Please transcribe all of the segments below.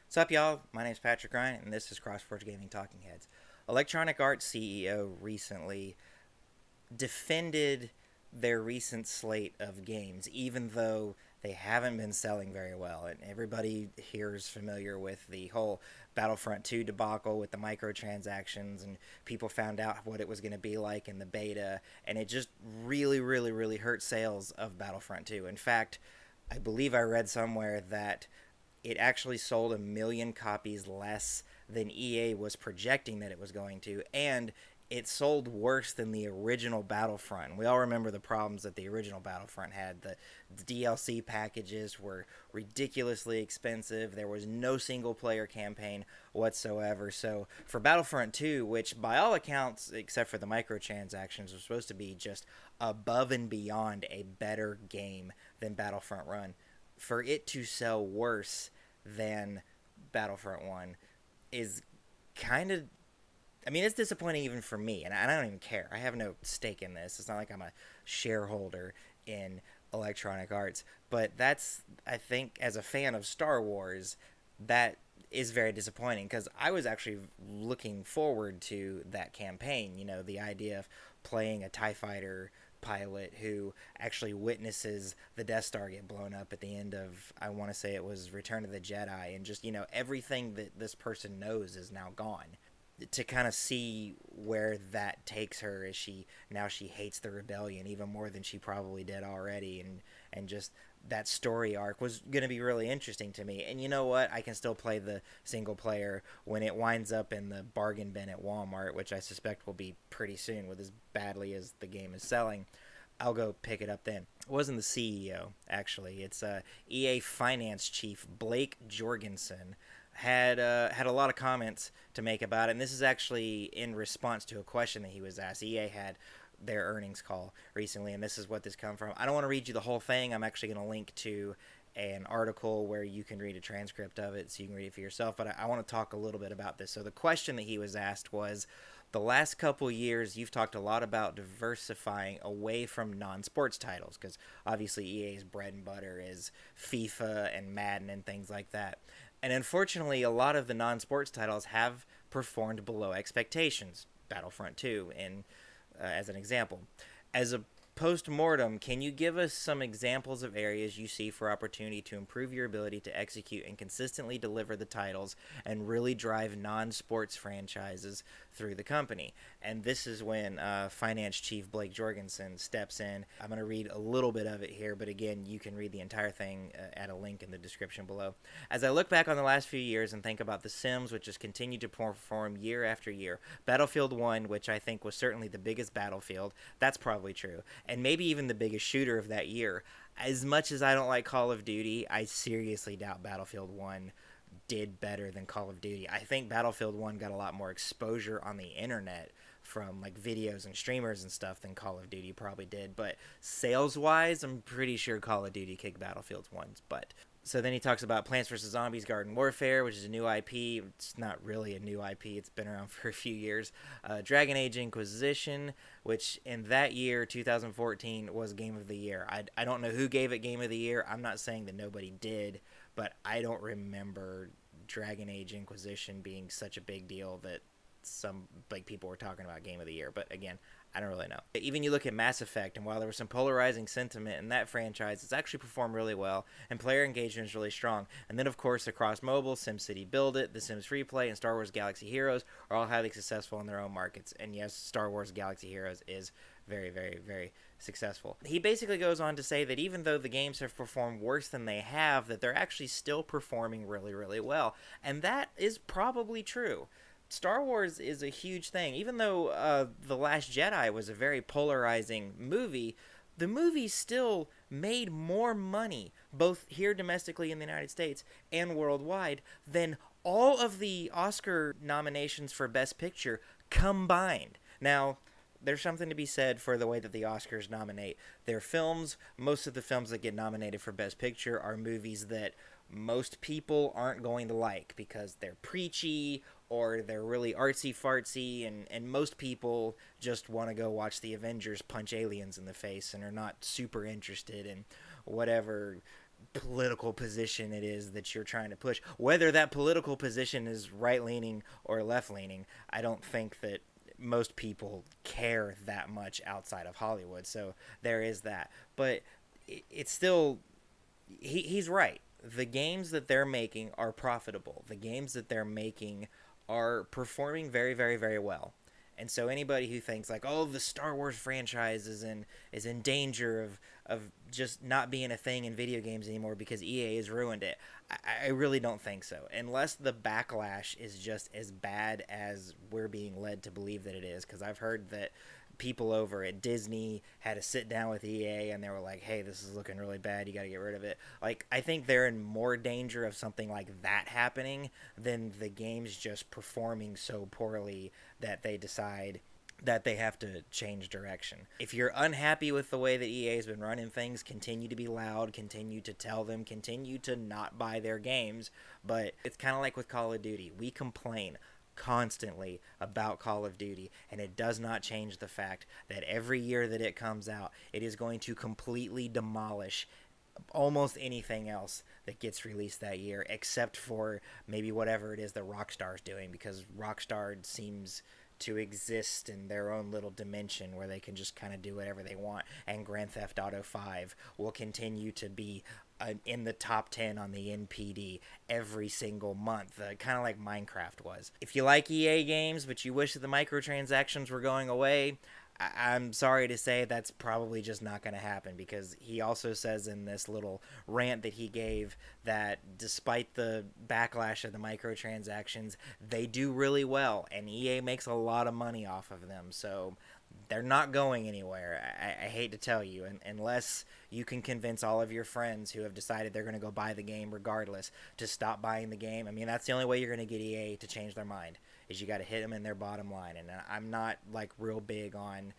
What's up, y'all? My name's Patrick Ryan, and this is CrossForge Gaming Talking Heads. Electronic Arts CEO recently defended their recent slate of games, even though they haven't been selling very well. And everybody here is familiar with the whole Battlefront II debacle with the microtransactions, and people found out what it was going to be like in the beta, and it just really hurt sales of Battlefront 2. In fact, I believe I read somewhere that it actually sold 1 million copies less than EA was projecting that it was going to, and it sold worse than the original Battlefront. We all remember the problems that the original Battlefront had. The DLC packages were ridiculously expensive. There was no single player campaign whatsoever. So for Battlefront 2, which by all accounts, except for the microtransactions, was supposed to be just above and beyond a better game than Battlefront 1, for it to sell worse than Battlefront 1 is kind of, I mean, it's disappointing even for me, and I don't even care. I have no stake in this. It's not like I'm a shareholder in Electronic Arts, but that's, I think, as a fan of Star Wars, that is very disappointing, because I was actually looking forward to that campaign. You know, the idea of playing a TIE fighter pilot who actually witnesses the Death Star get blown up at the end of, I want to say it was Return of the Jedi, and just, you know, everything that this person knows is now gone. To kind of see where that takes her, as she hates the rebellion even more than she probably did already, and just that story arc was going to be really interesting to me. And you know what, I can still play the single player when it winds up in the bargain bin at Walmart, which I suspect will be pretty soon with as badly as the game is selling. I'll go pick it up then. It wasn't the CEO, actually. It's EA finance chief Blake Jorgensen had a lot of comments to make about it, and this is actually in response to a question that he was asked. EA had their earnings call recently, and this is what this come from. I don't want to read you the whole thing. I'm actually going to link to an article where you can read a transcript of it so you can read it for yourself, but I want to talk a little bit about this. So the question that he was asked was, the last couple years you've talked a lot about diversifying away from non-sports titles, because obviously EA's bread and butter is FIFA and Madden and things like that. And unfortunately, a lot of the non-sports titles have performed below expectations. Battlefront 2, as an example. As a post-mortem, can you give us some examples of areas you see for opportunity to improve your ability to execute and consistently deliver the titles and really drive non-sports franchises through the company? And this is when finance chief Blake Jorgensen steps in. I'm going to read a little bit of it here, but again, you can read the entire thing at a link in the description below. As I look back on the last few years and think about The Sims, which has continued to perform year after year, Battlefield 1, which I think was certainly the biggest Battlefield, that's probably true, and maybe even the biggest shooter of that year. As much as I don't like Call of Duty, I seriously doubt Battlefield 1 did better than Call of Duty. I think Battlefield 1 got a lot more exposure on the internet from like videos and streamers and stuff than Call of Duty probably did, but sales wise, I'm pretty sure Call of Duty kicked Battlefield's ones. But so then he talks about Plants vs. Zombies Garden Warfare, which is a new IP. It's not really a new IP. It's been around for a few years. Dragon Age Inquisition, which in that year, 2014, was Game of the Year. I don't know who gave it Game of the Year. I'm not saying that nobody did, but I don't remember Dragon Age Inquisition being such a big deal that some like people were talking about Game of the Year. But again, I don't really know. Even you look at Mass Effect, and while there was some polarizing sentiment in that franchise, it's actually performed really well, and player engagement is really strong. And then, of course, across mobile, SimCity Build It, The Sims Freeplay, and Star Wars Galaxy Heroes are all highly successful in their own markets. And yes, Star Wars Galaxy Heroes is very successful. He basically goes on to say that even though the games have performed worse than they have, that they're actually still performing really well. And that is probably true. Star Wars is a huge thing. Even though The Last Jedi was a very polarizing movie, the movie still made more money, both here domestically in the United States and worldwide, than all of the Oscar nominations for Best Picture combined. Now, there's something to be said for the way that the Oscars nominate their films. Most of the films that get nominated for Best Picture are movies that most people aren't going to like because they're preachy or they're really artsy-fartsy, and most people just want to go watch the Avengers punch aliens in the face and are not super interested in whatever political position it is that you're trying to push. Whether that political position is right leaning or left leaning, I don't think that most people care that much outside of Hollywood. So there is that. But it's still, he's right. The games that they're making are profitable. The games that they're making are performing very, very, very well. And so anybody who thinks like, oh, the Star Wars franchise is in danger of just not being a thing in video games anymore because EA has ruined it, I really don't think so. Unless the backlash is just as bad as we're being led to believe that it is. Because I've heard that people over at Disney had to sit down with EA and they were like, hey, this is looking really bad, you got to get rid of it. Like, I think they're in more danger of something like that happening than the games just performing so poorly that they decide that they have to change direction. If you're unhappy with the way that EA has been running things, continue to be loud, continue to tell them, continue to not buy their games. But it's kind of like with Call of Duty. We complain constantly about Call of Duty, and it does not change the fact that every year that it comes out, it is going to completely demolish almost anything else that gets released that year, except for maybe whatever it is that Rockstar's doing, because Rockstar seems to exist in their own little dimension where they can just kind of do whatever they want, and Grand Theft Auto 5 will continue to be in the top 10 on the NPD every single month, kind of like Minecraft was. If you like EA games but you wish that the microtransactions were going away, I'm sorry to say that's probably just not going to happen, because he also says in this little rant that he gave that despite the backlash of the microtransactions, they do really well, and EA makes a lot of money off of them, so they're not going anywhere. I hate to tell you, unless you can convince all of your friends who have decided they're going to go buy the game regardless to stop buying the game. I mean, that's the only way you're going to get EA to change their mind, is you got to hit them in their bottom line. And I'm not like real big on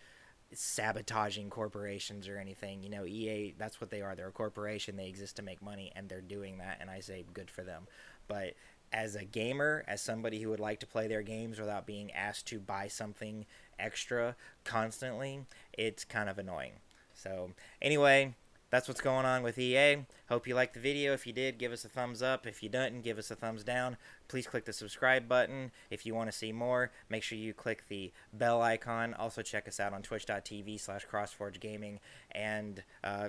sabotaging corporations or anything. You know, EA, that's what they are. They're a corporation. They exist to make money, and they're doing that, and I say good for them. But as a gamer, as somebody who would like to play their games without being asked to buy something extra constantly, it's kind of annoying. So anyway, that's what's going on with EA. Hope you liked the video. If you did, give us a thumbs up. If you didn't, give us a thumbs down. Please click the subscribe button. If you want to see more, make sure you click the bell icon. Also check us out on twitch.tv/CrossForgeGaming, and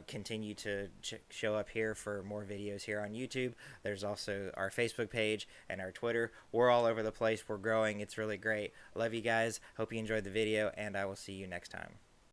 continue to show up here for more videos here on YouTube. There's also our Facebook page and our Twitter. We're all over the place. We're growing. It's really great. Love you guys. Hope you enjoyed the video, and I will see you next time.